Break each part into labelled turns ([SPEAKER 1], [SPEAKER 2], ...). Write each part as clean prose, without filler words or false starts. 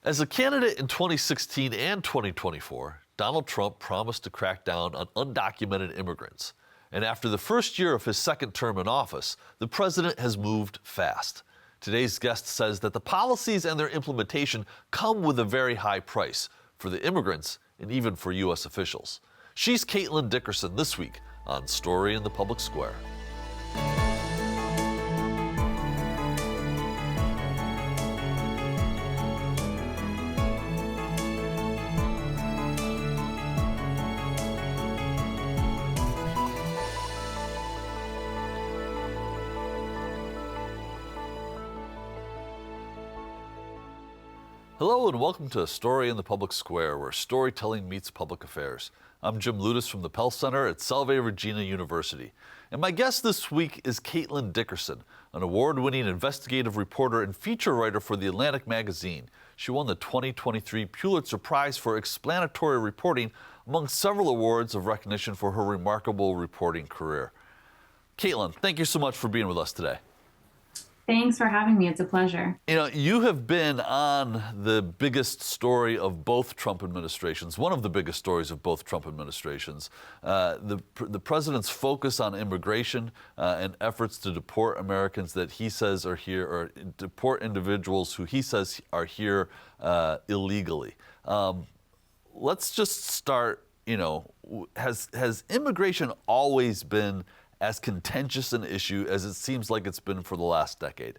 [SPEAKER 1] As a candidate in 2016 and 2024, Donald Trump promised to crack down on undocumented immigrants. And after the first year of his second term in office, the president has moved fast. Today's guest says that the policies and their implementation come with a very high price for the immigrants and even for U.S. officials. She's Caitlin Dickerson this week on Story in the Public Square. Hello and welcome to A Story in the Public Square, where storytelling meets public affairs. I'm Jim Ludis from the Pell Center at Salve Regina University. And my guest this week is Caitlin Dickerson, an award-winning investigative reporter and feature writer for The Atlantic magazine. She won the 2023 Pulitzer Prize for explanatory reporting, among several awards of recognition for her remarkable reporting career. Caitlin, thank you so much for being with us today.
[SPEAKER 2] Thanks for having me. It's a pleasure.
[SPEAKER 1] You know, you have been on the biggest story of both Trump administrations, one of the biggest stories of both Trump administrations, the president's focus on immigration and efforts to deport Americans that he says are here, or deport individuals who he says are here illegally. Let's just start, has immigration always been as contentious an issue as it seems like it's been for the last decade?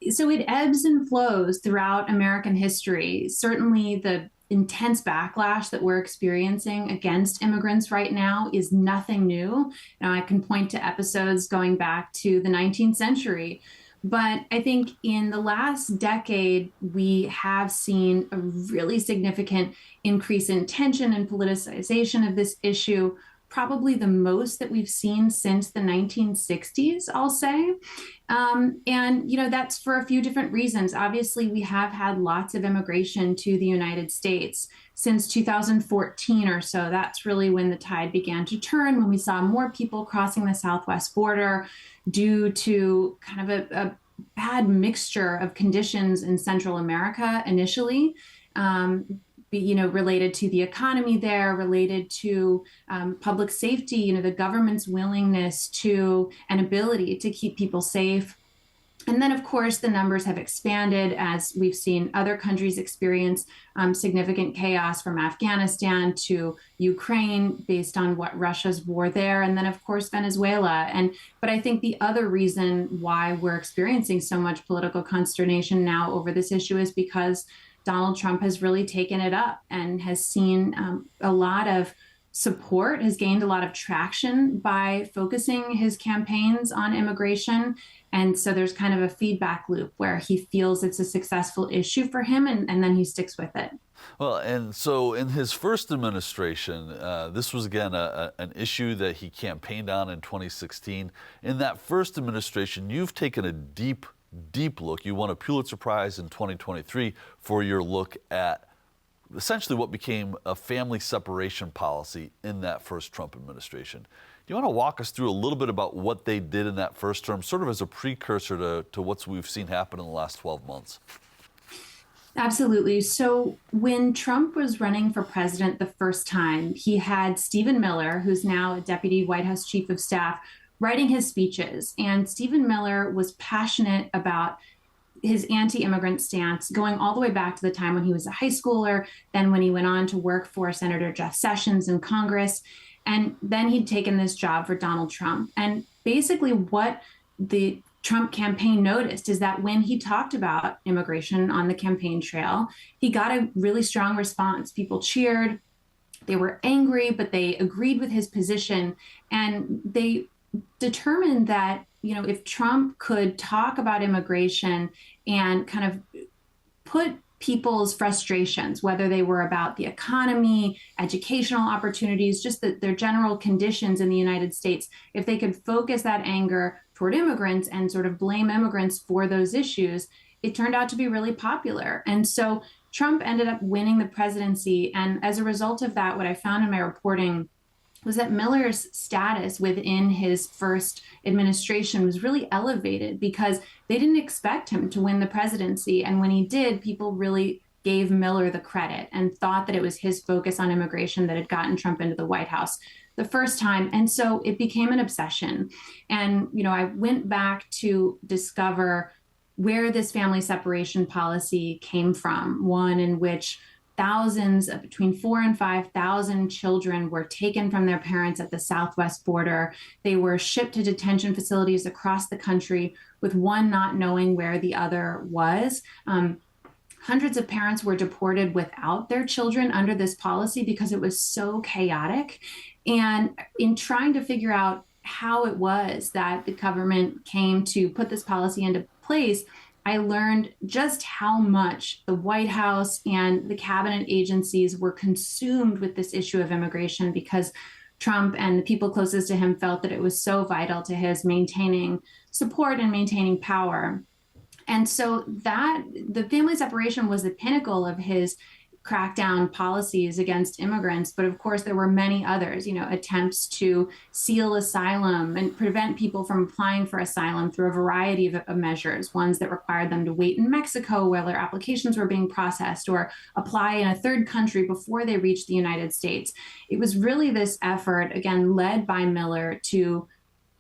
[SPEAKER 2] So it ebbs and flows throughout American history. Certainly the intense backlash that we're experiencing against immigrants right now is nothing new. Now, I can point to episodes going back to the 19th century. But I think in the last decade, we have seen a really significant increase in tension and politicization of this issue, probably the most that we've seen since the 1960s, I'll say. That's for a few different reasons. Obviously, we have had lots of immigration to the United States since 2014 or so. That's really when the tide began to turn, when we saw more people crossing the southwest border due to kind of a bad mixture of conditions in Central America initially. Related to the economy there, related to public safety, the government's willingness to and ability to keep people safe. And then, of course, the numbers have expanded as we've seen other countries experience significant chaos, from Afghanistan to Ukraine based on what Russia's war there, and then, of course, Venezuela. But I think the other reason why we're experiencing so much political consternation now over this issue is because Donald Trump has really taken it up and has seen a lot of support, has gained a lot of traction by focusing his campaigns on immigration. And so there's kind of a feedback loop where he feels it's a successful issue for him, and then he sticks with it.
[SPEAKER 1] Well, and so in his first administration, this was, again, an issue that he campaigned on in 2016. In that first administration, you've taken a deep look. You won a Pulitzer Prize in 2023 for your look at essentially what became a family separation policy in that first Trump administration. Do you want to walk us through a little bit about what they did in that first term, sort of as a precursor to what we've seen happen in the last 12 months?
[SPEAKER 2] Absolutely. So when Trump was running for president the first time, he had Stephen Miller, who's now a deputy White House chief of staff, writing his speeches. And Stephen Miller was passionate about his anti-immigrant stance, going all the way back to the time when he was a high schooler, then when he went on to work for Senator Jeff Sessions in Congress. And then he'd taken this job for Donald Trump. And basically what the Trump campaign noticed is that when he talked about immigration on the campaign trail, he got a really strong response. People cheered, they were angry, but they agreed with his position. And they determined that, if Trump could talk about immigration and kind of put people's frustrations, whether they were about the economy, educational opportunities, just their general conditions in the United States, if they could focus that anger toward immigrants and sort of blame immigrants for those issues, it turned out to be really popular. And so Trump ended up winning the presidency. And as a result of that, what I found in my reporting was that Miller's status within his first administration was really elevated because they didn't expect him to win the presidency. And when he did, people really gave Miller the credit and thought that it was his focus on immigration that had gotten Trump into the White House the first time. And so it became an obsession. And, I went back to discover where this family separation policy came from, one in which thousands, between 4,000 and 5,000 children were taken from their parents at the southwest border. They were shipped to detention facilities across the country, with one not knowing where the other was. Hundreds of parents were deported without their children under this policy because it was so chaotic. And in trying to figure out how it was that the government came to put this policy into place, I learned just how much the White House and the cabinet agencies were consumed with this issue of immigration because Trump and the people closest to him felt that it was so vital to his maintaining support and maintaining power. And so that the family separation was the pinnacle of his crackdown policies against immigrants. But of course, there were many others, attempts to seal asylum and prevent people from applying for asylum through a variety of measures, ones that required them to wait in Mexico while their applications were being processed or apply in a third country before they reached the United States. It was really this effort, again, led by Miller, to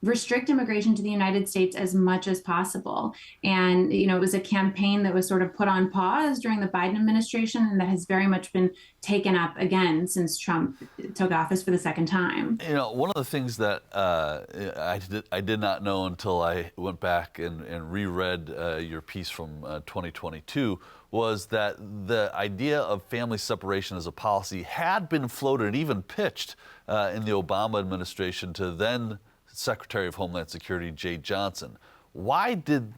[SPEAKER 2] restrict immigration to the United States as much as possible. And, it was a campaign that was sort of put on pause during the Biden administration and that has very much been taken up again since Trump took office for the second time.
[SPEAKER 1] One of the things that I did not know until I went back and reread your piece from 2022 was that the idea of family separation as a policy had been floated and even pitched in the Obama administration to then Secretary of Homeland Security Jay Johnson. Why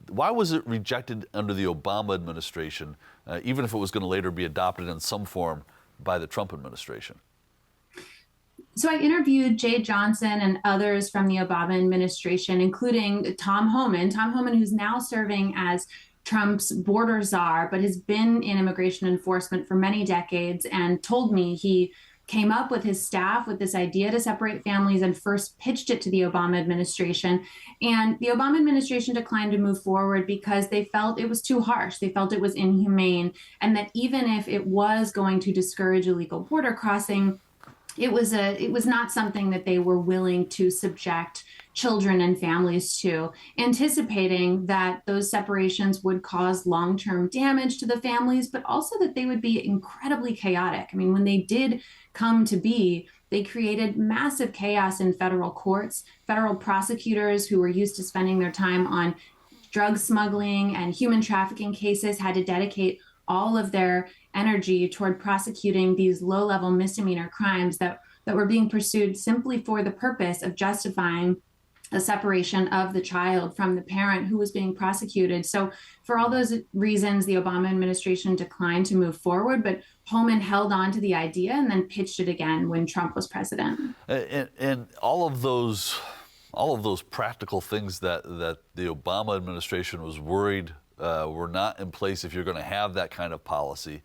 [SPEAKER 1] was it rejected under the Obama administration, even if it was going to later be adopted in some form by the Trump administration?
[SPEAKER 2] So I interviewed Jay Johnson and others from the Obama administration, including Tom Homan, who's now serving as Trump's border czar, but has been in immigration enforcement for many decades, and told me he came up with his staff with this idea to separate families and first pitched it to the Obama administration. And the Obama administration declined to move forward because they felt it was too harsh. They felt it was inhumane, and that even if it was going to discourage illegal border crossing, it was not something that they were willing to subject children and families to, anticipating that those separations would cause long-term damage to the families, but also that they would be incredibly chaotic. I mean, when they did come to be, they created massive chaos in federal courts. Federal prosecutors who were used to spending their time on drug smuggling and human trafficking cases had to dedicate all of their energy toward prosecuting these low-level misdemeanor crimes that were being pursued simply for the purpose of justifying a separation of the child from the parent who was being prosecuted. So for all those reasons, the Obama administration declined to move forward, but Homan held on to the idea and then pitched it again when Trump was president.
[SPEAKER 1] And all of those practical things that the Obama administration was worried were not in place if you're going to have that kind of policy,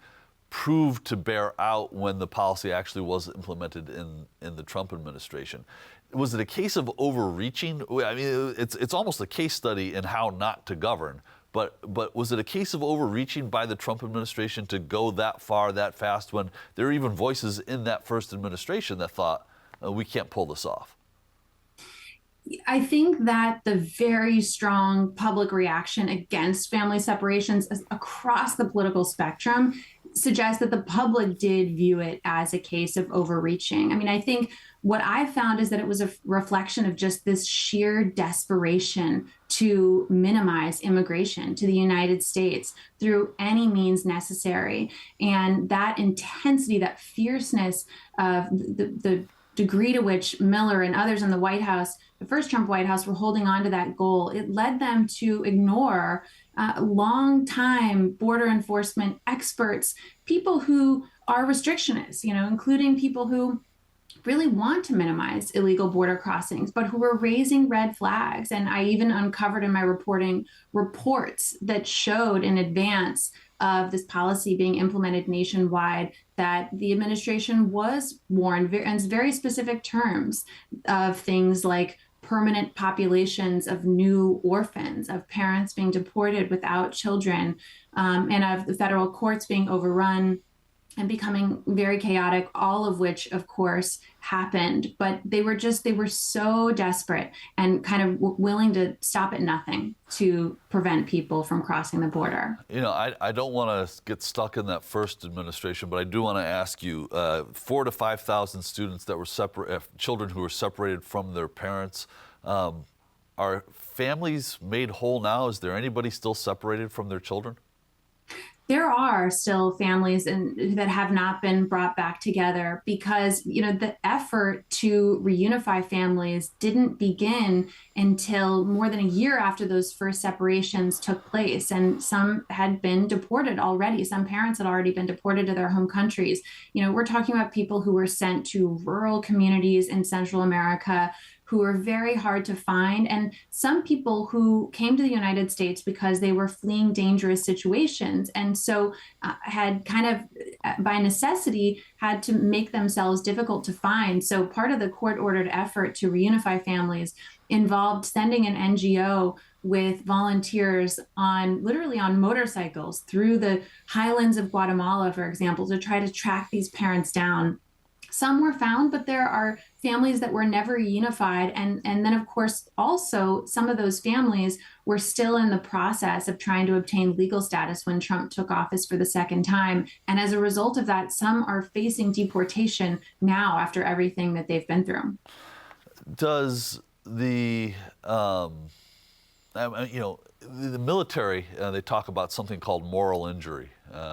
[SPEAKER 1] proved to bear out when the policy actually was implemented in the Trump administration. Was it a case of overreaching? I mean, it's almost a case study in how not to govern. But was it a case of overreaching by the Trump administration to go that far, that fast, when there were even voices in that first administration that thought, we can't pull this off?
[SPEAKER 2] I think that the very strong public reaction against family separations across the political spectrum suggests that the public did view it as a case of overreaching. I mean, I think what I found is that it was a reflection of just this sheer desperation to minimize immigration to the United States through any means necessary. And that intensity, that fierceness of the degree to which Miller and others in the White House, the first Trump White House, were holding on to that goal, it led them to ignore long-time border enforcement experts, people who are restrictionists, including people who really want to minimize illegal border crossings, but who were raising red flags. And I even uncovered in my reporting reports that showed in advance of this policy being implemented nationwide that the administration was warned in very specific terms of things like permanent populations of new orphans, of parents being deported without children, and of the federal courts being overrun and becoming very chaotic, all of which, of course, happened. But they were so desperate and kind of willing to stop at nothing to prevent people from crossing the border.
[SPEAKER 1] I don't want to get stuck in that first administration, but I do want to ask you, 4,000 to 5,000 students that were children who were separated from their parents. Are families made whole now? Is there anybody still separated from their children?
[SPEAKER 2] There are still families that have not been brought back together because, the effort to reunify families didn't begin until more than a year after those first separations took place. And some had been deported already. Some parents had already been deported to their home countries. We're talking about people who were sent to rural communities in Central America who were very hard to find, and some people who came to the United States because they were fleeing dangerous situations, and so had kind of, by necessity, had to make themselves difficult to find. So part of the court-ordered effort to reunify families involved sending an NGO with volunteers literally on motorcycles through the highlands of Guatemala, for example, to try to track these parents down. Some were found, but there are families that were never unified. And then, of course, also some of those families were still in the process of trying to obtain legal status when Trump took office for the second time. And as a result of that, some are facing deportation now after everything that they've been through.
[SPEAKER 1] Does the military, they talk about something called moral injury,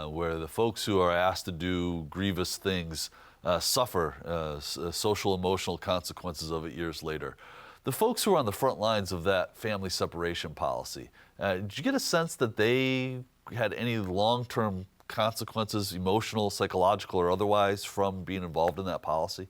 [SPEAKER 1] where the folks who are asked to do grievous things suffer social, emotional consequences of it years later. The folks who are on the front lines of that family separation policy, did you get a sense that they had any long-term consequences, emotional, psychological, or otherwise, from being involved in that policy?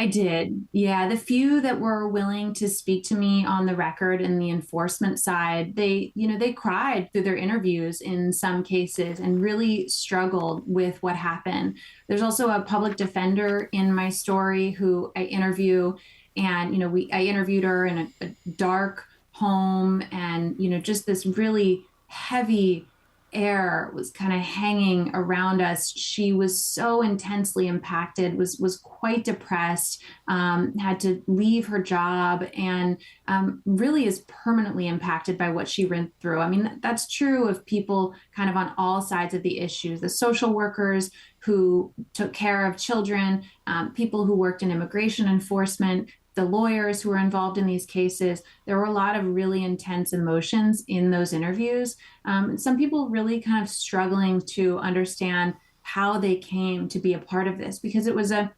[SPEAKER 2] I did. Yeah. The few that were willing to speak to me on the record in the enforcement side, they cried through their interviews in some cases and really struggled with what happened. There's also a public defender in my story who I interview, and, I interviewed her in a dark home, and, just this really heavy air was kind of hanging around us. She was so intensely impacted, was quite depressed, had to leave her job, and really is permanently impacted by what she went through. I mean, that's true of people kind of on all sides of the issues. The social workers who took care of children, people who worked in immigration enforcement, the lawyers who were involved in these cases. There were a lot of really intense emotions in those interviews. Some people really kind of struggling to understand how they came to be a part of this, because it was a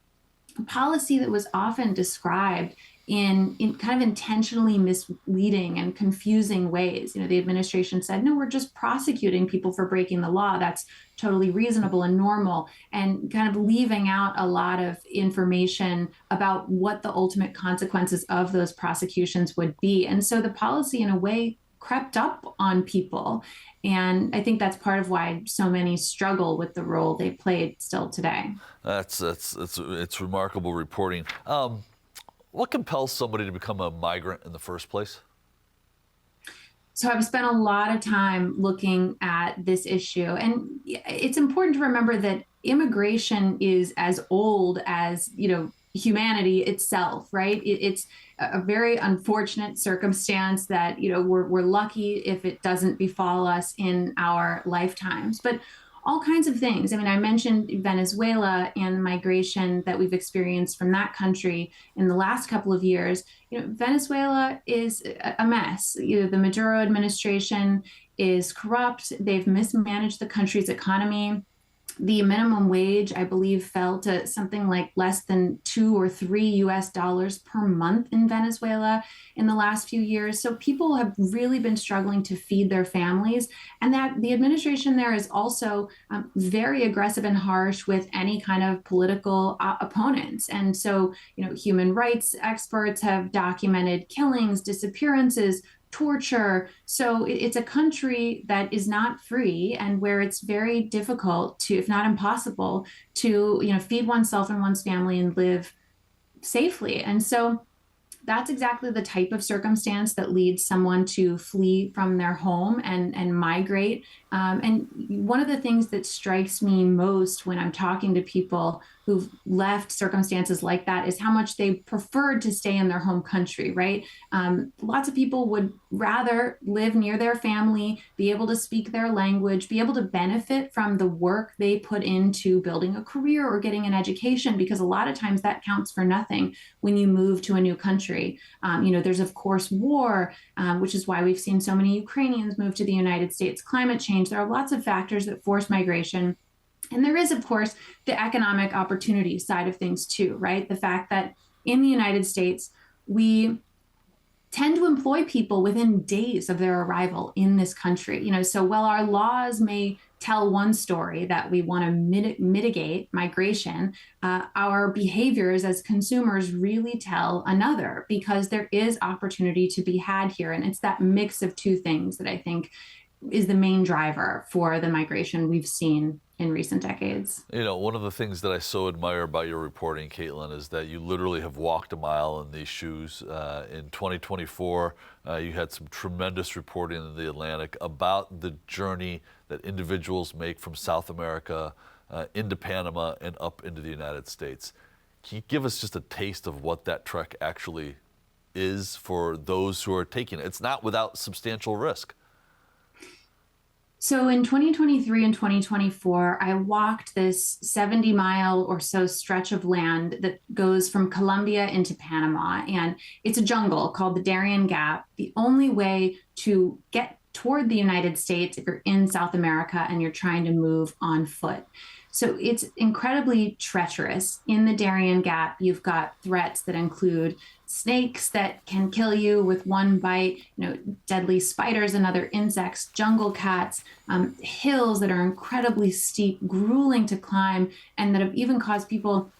[SPEAKER 2] policy that was often described in kind of intentionally misleading and confusing ways. The administration said, no, we're just prosecuting people for breaking the law. That's totally reasonable and normal, and kind of leaving out a lot of information about what the ultimate consequences of those prosecutions would be. And so the policy, in a way, crept up on people. And I think that's part of why so many struggle with the role they played still today.
[SPEAKER 1] It's remarkable reporting. What compels somebody to become a migrant in the first place?
[SPEAKER 2] So I've spent a lot of time looking at this issue, and it's important to remember that immigration is as old as, humanity itself, right? It's a very unfortunate circumstance that, we're lucky if it doesn't befall us in our lifetimes. But all kinds of things. I mean, I mentioned Venezuela and the migration that we've experienced from that country in the last couple of years. Venezuela is a mess. The Maduro administration is corrupt. They've mismanaged the country's economy. The minimum wage, I believe, fell to something like less than $2 or $3 per month in Venezuela in the last few years. So people have really been struggling to feed their families, and that the administration there is also very aggressive and harsh with any kind of political opponents. And so, human rights experts have documented killings, disappearances, torture. So it's a country that is not free and where it's very difficult to, if not impossible, to, feed oneself and one's family and live safely. And so that's exactly the type of circumstance that leads someone to flee from their home and migrate. And one of the things that strikes me most when I'm talking to people who've left circumstances like that is how much they preferred to stay in their home country, right? Lots of people would rather live near their family, be able to speak their language, be able to benefit from the work they put into building a career or getting an education, because a lot of times that counts for nothing when you move to a new country. There's, of course, war, which is why we've seen so many Ukrainians move to the United States, climate change. There are lots of factors that force migration. And there is, of course, the economic opportunity side of things too, right? The fact that in the United States, we tend to employ people within days of their arrival in this country. So while our laws may tell one story, that we want to mitigate migration, our behaviors as consumers really tell another, because there is opportunity to be had here. And it's that mix of two things that I think is the main driver for the migration we've seen in recent decades.
[SPEAKER 1] One of the things that I so admire about your reporting, Caitlin, is that you literally have walked a mile in these shoes. In 2024, you had some tremendous reporting in the Atlantic about the journey that individuals make from South America into Panama and up into the United States. Can you give us just a taste of what that trek actually is for those who are taking it? It's not without substantial risk.
[SPEAKER 2] So in 2023 and 2024, I walked this 70-mile or so stretch of land that goes from Colombia into Panama. And it's a jungle called the Darien Gap. The only way to get toward the United States, if you're in South America and you're trying to move on foot. So it's incredibly treacherous. In the Darien Gap, you've got threats that include snakes that can kill you with one bite, deadly spiders and other insects, jungle cats, hills that are incredibly steep, grueling to climb, and that have even caused people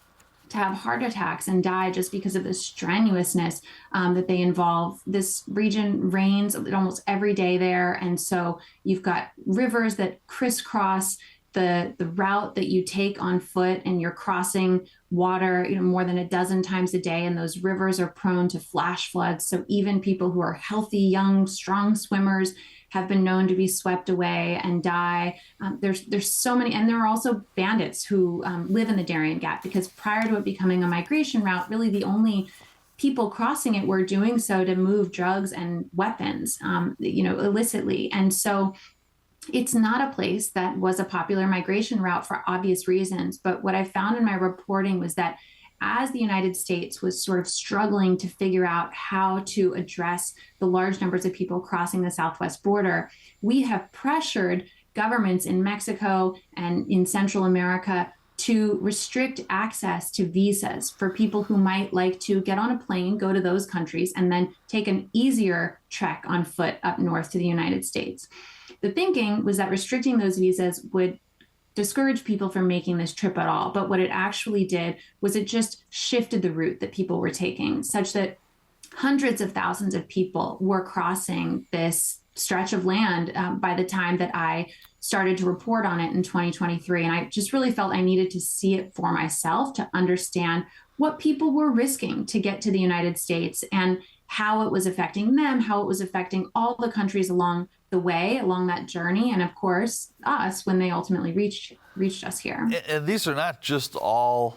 [SPEAKER 2] to have heart attacks and die just because of the strenuousness that they involve. This region rains almost every day there. And so you've got rivers that crisscross the route that you take on foot, and you're crossing water, more than a dozen times a day. And those rivers are prone to flash floods. So even people who are healthy, young, strong swimmers have been known to be swept away and die. There's so many, and there are also bandits who live in the Darien Gap, because prior to it becoming a migration route, really the only people crossing it were doing so to move drugs and weapons, illicitly. And so it's not a place that was a popular migration route for obvious reasons. But what I found in my reporting was that as the United States was sort of struggling to figure out how to address the large numbers of people crossing the southwest border, we have pressured governments in Mexico and in Central America to restrict access to visas for people who might like to get on a plane, go to those countries, and then take an easier trek on foot up north to the United States. The thinking was that restricting those visas would discourage people from making this trip at all. But what it actually did was it just shifted the route that people were taking, such that hundreds of thousands of people were crossing this stretch of land by the time that I started to report on it in 2023. And I just really felt I needed to see it for myself to understand what people were risking to get to the United States and how it was affecting them, how it was affecting all the countries along the way, along that journey, and of course, us when they ultimately reached us here.
[SPEAKER 1] And these are not just all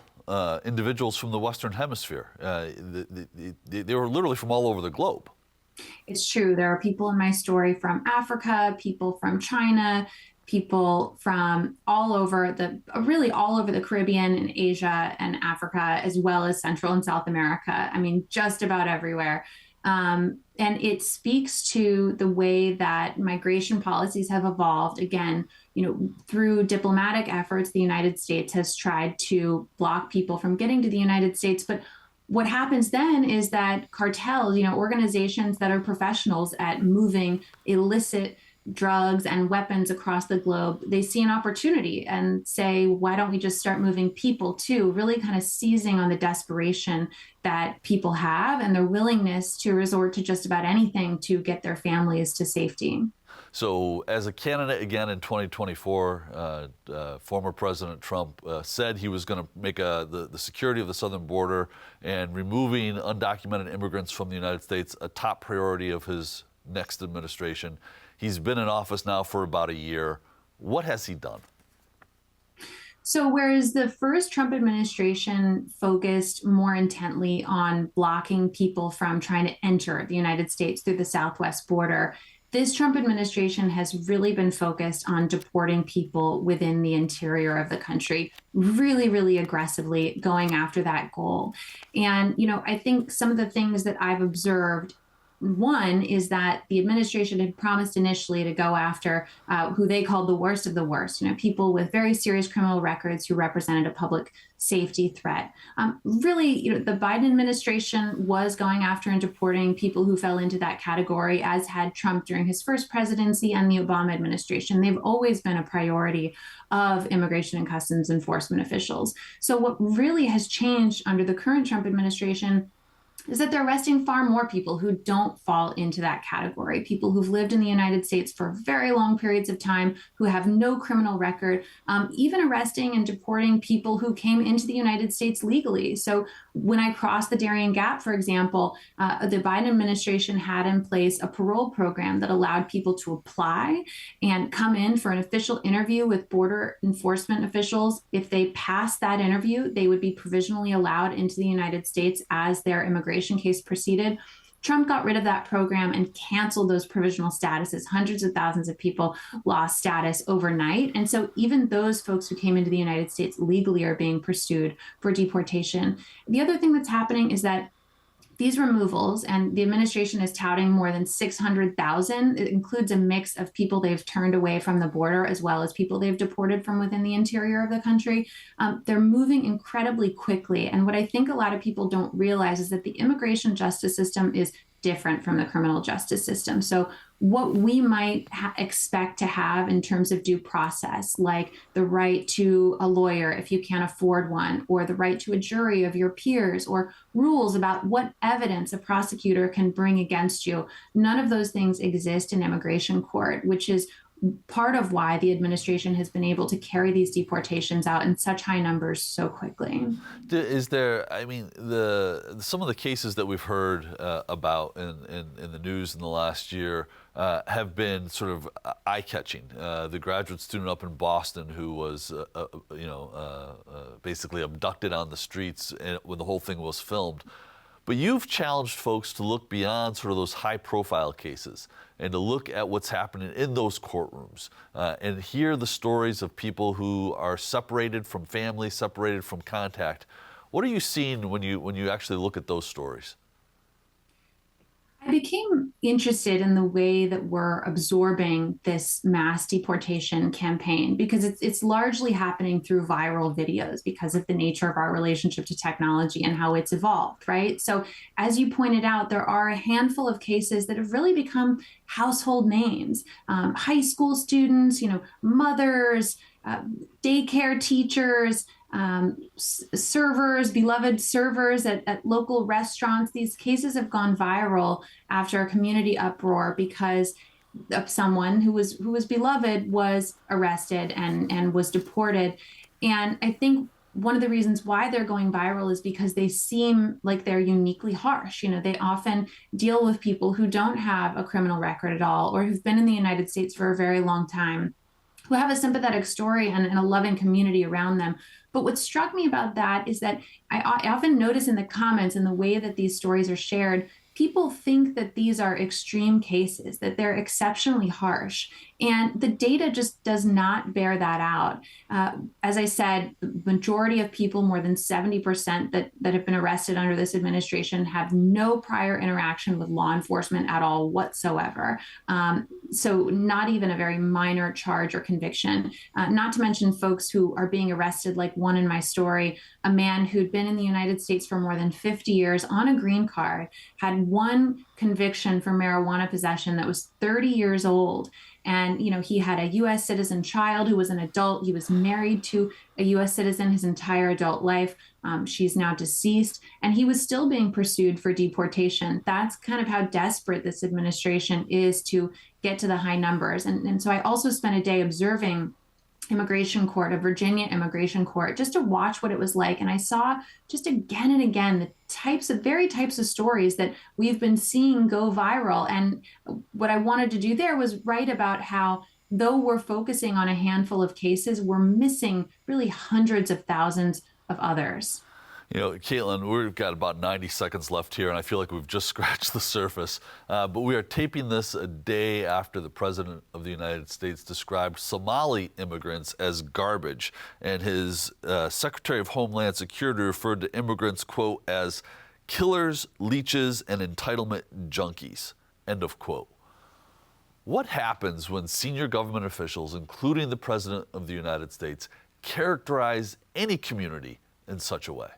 [SPEAKER 1] individuals from the Western Hemisphere. They were literally from all over the globe.
[SPEAKER 2] It's true. There are people in my story from Africa, people from China, people from all over the Caribbean and Asia and Africa, as well as Central and South America. I mean, just about everywhere. And it speaks to the way that migration policies have evolved. Again, through diplomatic efforts, the United States has tried to block people from getting to the United States. But what happens then is that cartels, organizations that are professionals at moving illicit drugs and weapons across the globe, they see an opportunity and say, why don't we just start moving people too? Really kind of seizing on the desperation that people have and their willingness to resort to just about anything to get their families to safety.
[SPEAKER 1] So, as a candidate again in 2024, former President Trump said he was going to make the security of the southern border and removing undocumented immigrants from the United States a top priority of his next administration. He's been in office now for about a year. What has he done?
[SPEAKER 2] So, whereas the first Trump administration focused more intently on blocking people from trying to enter the United States through the southwest border, this Trump administration has really been focused on deporting people within the interior of the country, really, really aggressively going after that goal. And, I think some of the things that I've observed, one is that the administration had promised initially to go after who they called the worst of the worst, people with very serious criminal records who represented a public safety threat. Really, the Biden administration was going after and deporting people who fell into that category, as had Trump during his first presidency and the Obama administration. They've always been a priority of immigration and customs enforcement officials. So what really has changed under the current Trump administration is that they're arresting far more people who don't fall into that category, people who've lived in the United States for very long periods of time, who have no criminal record, even arresting and deporting people who came into the United States legally. So when I crossed the Darien Gap, for example, the Biden administration had in place a parole program that allowed people to apply and come in for an official interview with border enforcement officials. If they passed that interview, they would be provisionally allowed into the United States as their immigration case proceeded. Trump got rid of that program and canceled those provisional statuses. Hundreds of thousands of people lost status overnight. And so even those folks who came into the United States legally are being pursued for deportation. The other thing that's happening is that these removals, and the administration is touting more than 600,000. It includes a mix of people they've turned away from the border as well as people they've deported from within the interior of the country. They're moving incredibly quickly. And what I think a lot of people don't realize is that the immigration justice system is different from the criminal justice system. So what we might expect to have in terms of due process, like the right to a lawyer if you can't afford one, or the right to a jury of your peers, or rules about what evidence a prosecutor can bring against you, none of those things exist in immigration court, which is part of why the administration has been able to carry these deportations out in such high numbers so quickly.
[SPEAKER 1] Is there, I mean, some of the cases that we've heard about in the news in the last year have been sort of eye-catching. The graduate student up in Boston who was, basically abducted on the streets when the whole thing was filmed. But you've challenged folks to look beyond sort of those high-profile cases and to look at what's happening in those courtrooms and hear the stories of people who are separated from family, separated from contact. What are you seeing when you actually look at those stories?
[SPEAKER 2] I became interested in the way that we're absorbing this mass deportation campaign because it's largely happening through viral videos because of the nature of our relationship to technology and how it's evolved, right? So as you pointed out, there are a handful of cases that have really become household names. High school students, mothers, daycare teachers, servers, beloved servers at local restaurants. These cases have gone viral after a community uproar because of someone who was beloved was arrested and was deported. And I think one of the reasons why they're going viral is because they seem like they're uniquely harsh. They often deal with people who don't have a criminal record at all or who've been in the United States for a very long time, who have a sympathetic story and a loving community around them. But what struck me about that is that I often notice in the comments and the way that these stories are shared, people think that these are extreme cases, that they're exceptionally harsh. And the data just does not bear that out. As I said, the majority of people, more than 70% that have been arrested under this administration, have no prior interaction with law enforcement at all whatsoever. So not even a very minor charge or conviction, not to mention folks who are being arrested, like one in my story, a man who'd been in the United States for more than 50 years on a green card, had one conviction for marijuana possession that was 30 years old. And, he had a U.S. citizen child who was an adult. He was married to a U.S. citizen his entire adult life. She's now deceased, and he was still being pursued for deportation. That's kind of how desperate this administration is to get to the high numbers. And so I also spent a day observing immigration court, a Virginia immigration court, just to watch what it was like. And I saw just again and again the very types of stories that we've been seeing go viral. And what I wanted to do there was write about how, though we're focusing on a handful of cases, we're missing really hundreds of thousands of others.
[SPEAKER 1] Caitlin, we've got about 90 seconds left here, and I feel like we've just scratched the surface. But we are taping this a day after the President of the United States described Somali immigrants as garbage, and his Secretary of Homeland Security referred to immigrants, quote, as killers, leeches, and entitlement junkies, end of quote. What happens when senior government officials, including the President of the United States, characterize any community in such a way?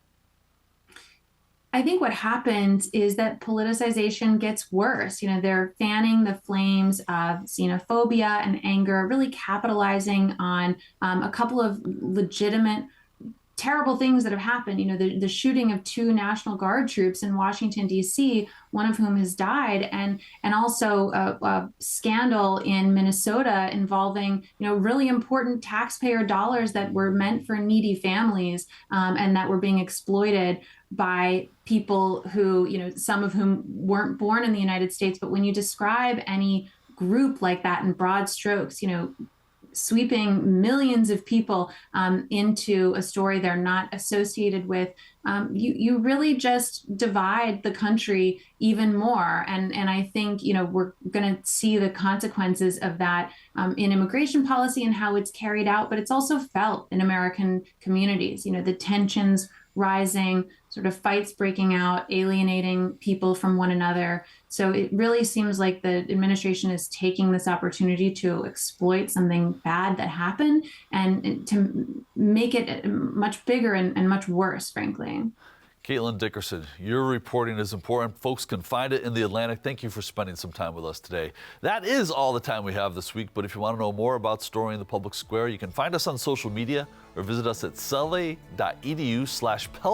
[SPEAKER 2] I think what happens is that politicization gets worse. They're fanning the flames of xenophobia and anger, really capitalizing on a couple of legitimate terrible things that have happened. The shooting of 2 National Guard troops in Washington, D.C., one of whom has died, and also a scandal in Minnesota involving, really important taxpayer dollars that were meant for needy families and that were being exploited by people who, some of whom weren't born in the United States. But when you describe any group like that in broad strokes, sweeping millions of people into a story they're not associated with, you really just divide the country even more. And I think, we're going to see the consequences of that in immigration policy and how it's carried out, but it's also felt in American communities, the tensions rising, sort of fights breaking out, alienating people from one another. So it really seems like the administration is taking this opportunity to exploit something bad that happened and to make it much bigger and much worse, frankly.
[SPEAKER 1] Caitlin Dickerson, your reporting is important. Folks can find it in The Atlantic. Thank you for spending some time with us today. That is all the time we have this week, but if you want to know more about Story in the Public Square, you can find us on social media or visit us at cela.edu/Pell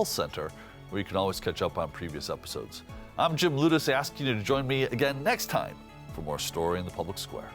[SPEAKER 1] Center, where you can always catch up on previous episodes. I'm Jim Ludis, asking you to join me again next time for more Story in the Public Square.